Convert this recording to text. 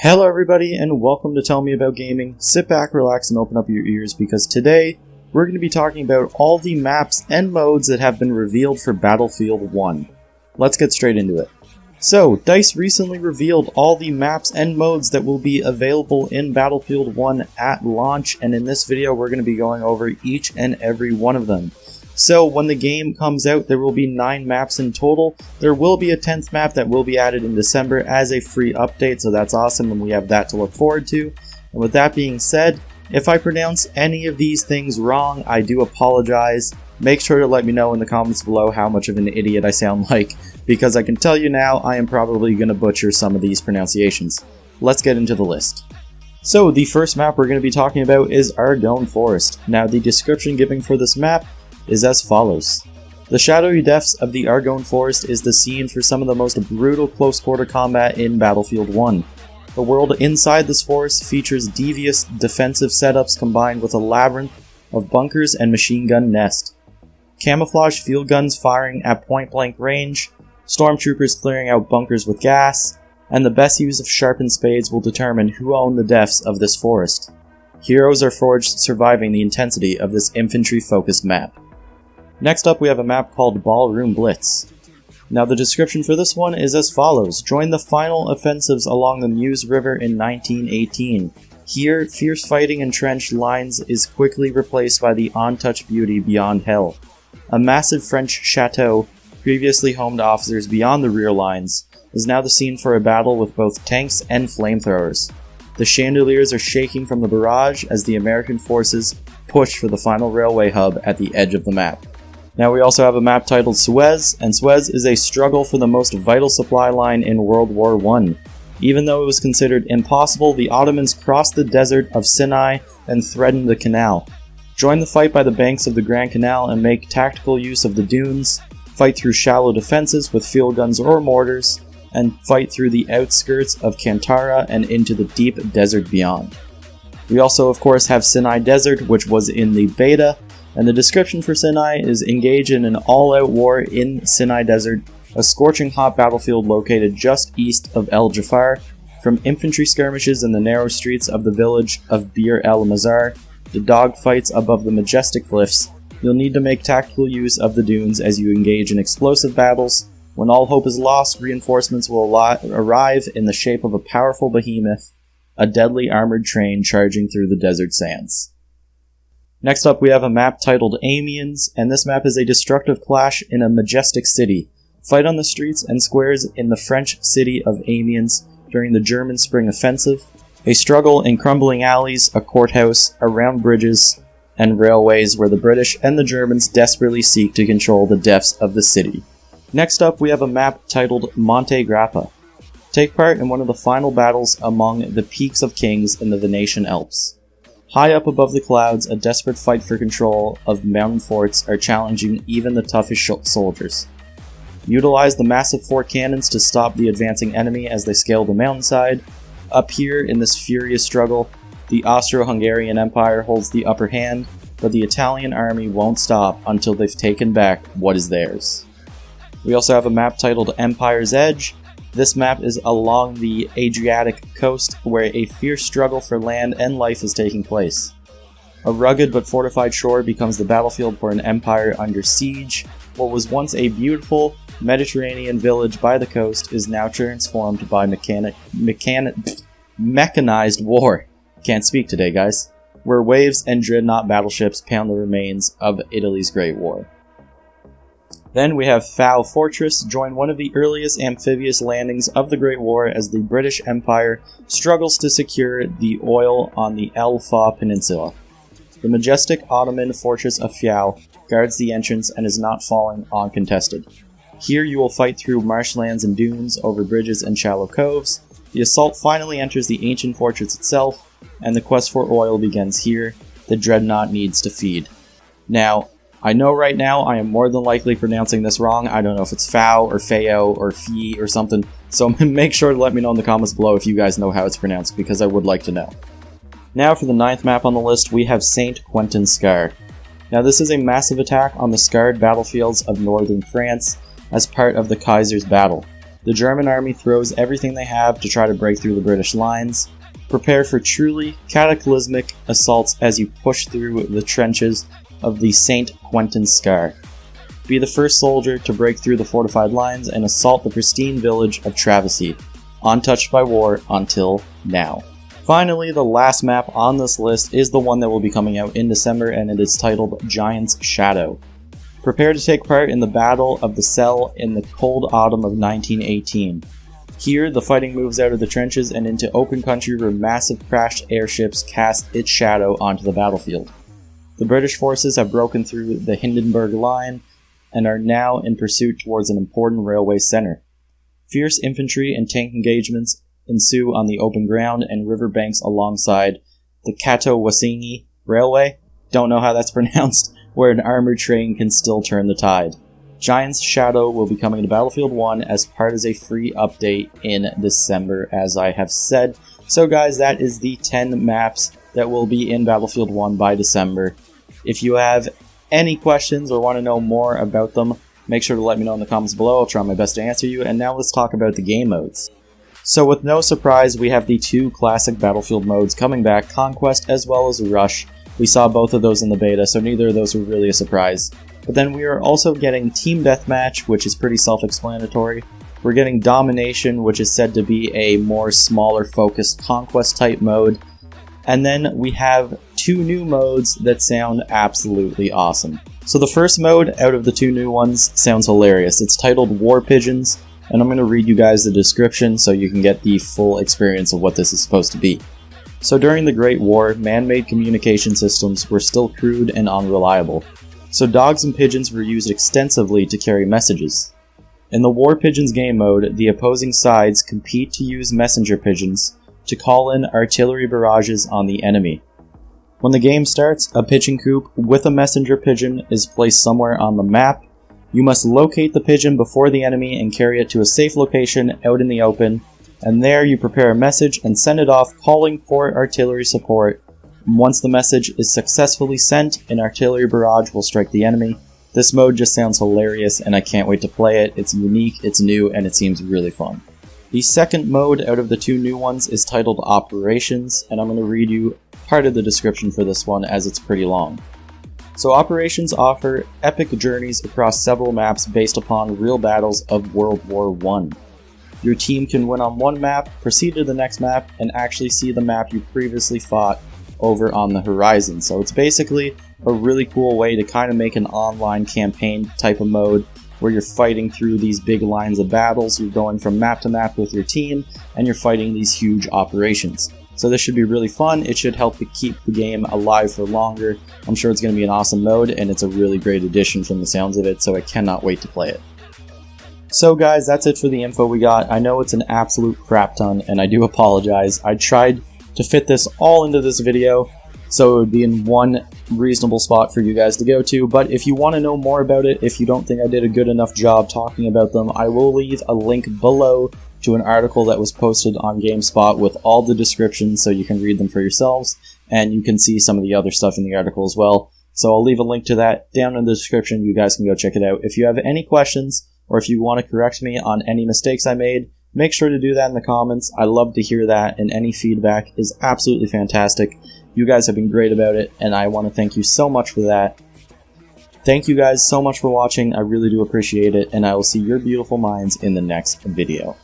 Hello everybody and welcome to Tell Me About Gaming. Sit back, relax, and open up your ears because today we're going to be talking about all the maps and modes that have been revealed for Battlefield 1. Let's get straight into it. So, DICE recently revealed all the maps and modes that will be available in Battlefield 1 at launch, and in this video we're going to be going over each and every one of them. So when the game comes out, there will be 9 maps in total. There will be a 10th map that will be added in December as a free update, so that's awesome and we have that to look forward to. And with that being said, if I pronounce any of these things wrong, I do apologize. Make sure to let me know in the comments below how much of an idiot I sound like, because I can tell you now I am probably going to butcher some of these pronunciations. Let's get into the list. So the first map we're going to be talking about is Whogaux Forest. Now the description given for this map is as follows. The shadowy depths of the Whogaux Forest is the scene for some of the most brutal close-quarter combat in Battlefield 1. The world inside this forest features devious defensive setups combined with a labyrinth of bunkers and machine gun nests. Camouflage field guns firing at point-blank range, stormtroopers clearing out bunkers with gas, and the best use of sharpened spades will determine who own the depths of this forest. Heroes are forged surviving the intensity of this infantry-focused map. Next up we have a map called Ballroom Blitz. Now the description for this one is as follows. Join the final offensives along the Meuse River in 1918. Here, fierce fighting in trench lines is quickly replaced by the untouched beauty beyond hell. A massive French chateau, previously home to officers beyond the rear lines, is now the scene for a battle with both tanks and flamethrowers. The chandeliers are shaking from the barrage as the American forces push for the final railway hub at the edge of the map. Now we also have a map titled Suez, and Suez is a struggle for the most vital supply line in World War I. Even though it was considered impossible, the Ottomans crossed the desert of Sinai and threatened the canal. Join the fight by the banks of the Grand Canal and make tactical use of the dunes, fight through shallow defenses with field guns or mortars, and fight through the outskirts of Kantara and into the deep desert beyond. We also of course have Sinai Desert, which was in the beta, and the description for Sinai is engage in an all-out war in Sinai Desert, a scorching hot battlefield located just east of El Jafar. From infantry skirmishes in the narrow streets of the village of Bir El Mazar to dogfights above the majestic cliffs, you'll need to make tactical use of the dunes as you engage in explosive battles. When all hope is lost, reinforcements will arrive in the shape of a powerful behemoth, a deadly armored train charging through the desert sands. Next up we have a map titled Amiens, and this map is a destructive clash in a majestic city. Fight on the streets and squares in the French city of Amiens during the German Spring Offensive. A struggle in crumbling alleys, a courthouse, around bridges, and railways where the British and the Germans desperately seek to control the depths of the city. Next up we have a map titled Monte Grappa. Take part in one of the final battles among the peaks of kings in the Venetian Alps. High up above the clouds, a desperate fight for control of mountain forts are challenging even the toughest soldiers. Utilize the massive fort cannons to stop the advancing enemy as they scale the mountainside. Up here in this furious struggle, the Austro-Hungarian Empire holds the upper hand, but the Italian army won't stop until they've taken back what is theirs. We also have a map titled Empire's Edge. This map is along the Adriatic coast where a fierce struggle for land and life is taking place. A rugged but fortified shore becomes the battlefield for an empire under siege. What was once a beautiful Mediterranean village by the coast is now transformed by mechanized war. Can't speak today, guys. Where waves and dreadnought battleships pound the remains of Italy's Great War. Then we have Fao Fortress. Join one of the earliest amphibious landings of the Great War as the British Empire struggles to secure the oil on the El Fa Peninsula. The majestic Ottoman fortress of Fao guards the entrance and is not falling uncontested. Here you will fight through marshlands and dunes, over bridges and shallow coves. The assault finally enters the ancient fortress itself, and the quest for oil begins here. The dreadnought needs to feed. Now, I know right now I am more than likely pronouncing this wrong. I don't know if it's Fao or Fao or Fee or something, so make sure to let me know in the comments below if you guys know how it's pronounced, because I would like to know. Now for the 9th map on the list, we have St. Quentin Scar. Now this is a massive attack on the scarred battlefields of northern France as part of the Kaiser's battle. The German army throws everything they have to try to break through the British lines. Prepare for truly cataclysmic assaults as you push through the trenches of the St. Quentin Scar. Be the first soldier to break through the fortified lines and assault the pristine village of Travesey, untouched by war until now. Finally, the last map on this list is the one that will be coming out in December, and it is titled Giant's Shadow. Prepare to take part in the Battle of the Cell in the cold autumn of 1918. Here, the fighting moves out of the trenches and into open country where massive crashed airships cast its shadow onto the battlefield. The British forces have broken through the Hindenburg Line and are now in pursuit towards an important railway center. Fierce infantry and tank engagements ensue on the open ground and river banks alongside the Kato-Wasini Railway, don't know how that's pronounced, where an armored train can still turn the tide. Giant's Shadow will be coming to Battlefield 1 as part of a free update in December, as I have said. So guys, that is the 10 maps that will be in Battlefield 1 by December. If you have any questions or want to know more about them, make sure to let me know in the comments below. I'll try my best to answer you. And now let's talk about the game modes. So with no surprise, we have the two classic Battlefield modes coming back, Conquest as well as Rush. We saw both of those in the beta, so neither of those were really a surprise. But then we are also getting Team Deathmatch, which is pretty self-explanatory. We're getting Domination, which is said to be a more smaller focused Conquest type mode. And then we have two new modes that sound absolutely awesome. So the first mode out of the two new ones sounds hilarious. It's titled War Pigeons, and I'm going to read you guys the description so you can get the full experience of what this is supposed to be. So during the Great War, man-made communication systems were still crude and unreliable. So dogs and pigeons were used extensively to carry messages. In the War Pigeons game mode, the opposing sides compete to use messenger pigeons to call in artillery barrages on the enemy. When the game starts, a pigeon coop with a messenger pigeon is placed somewhere on the map. You must locate the pigeon before the enemy and carry it to a safe location out in the open, and there you prepare a message and send it off calling for artillery support. Once the message is successfully sent, an artillery barrage will strike the enemy. This mode just sounds hilarious and I can't wait to play it. It's unique, it's new, and it seems really fun. The second mode out of the two new ones is titled Operations, and I'm going to read you part of the description for this one as it's pretty long. So Operations offer epic journeys across several maps based upon real battles of World War I. Your team can win on one map, proceed to the next map, and actually see the map you previously fought over on the horizon. So it's basically a really cool way to kind of make an online campaign type of mode where you're fighting through these big lines of battles. You're going from map to map with your team, and you're fighting these huge operations. So this should be really fun. It should help to keep the game alive for longer. I'm sure it's going to be an awesome mode, and it's a really great addition from the sounds of it, so I cannot wait to play it. So guys, that's it for the info we got. I know it's an absolute crap ton, and I do apologize. I tried to fit this all into this video, so it would be in one reasonable spot for you guys to go to. But if you want to know more about it, if you don't think I did a good enough job talking about them, I will leave a link below to an article that was posted on GameSpot with all the descriptions so you can read them for yourselves, and you can see some of the other stuff in the article as well. So I'll leave a link to that down in the description. You guys can go check it out. If you have any questions, or if you want to correct me on any mistakes I made, make sure to do that in the comments. I love to hear that, and any feedback is absolutely fantastic. You guys have been great about it, and I want to thank you so much for that. Thank you guys so much for watching. I really do appreciate it, and I will see your beautiful minds in the next video.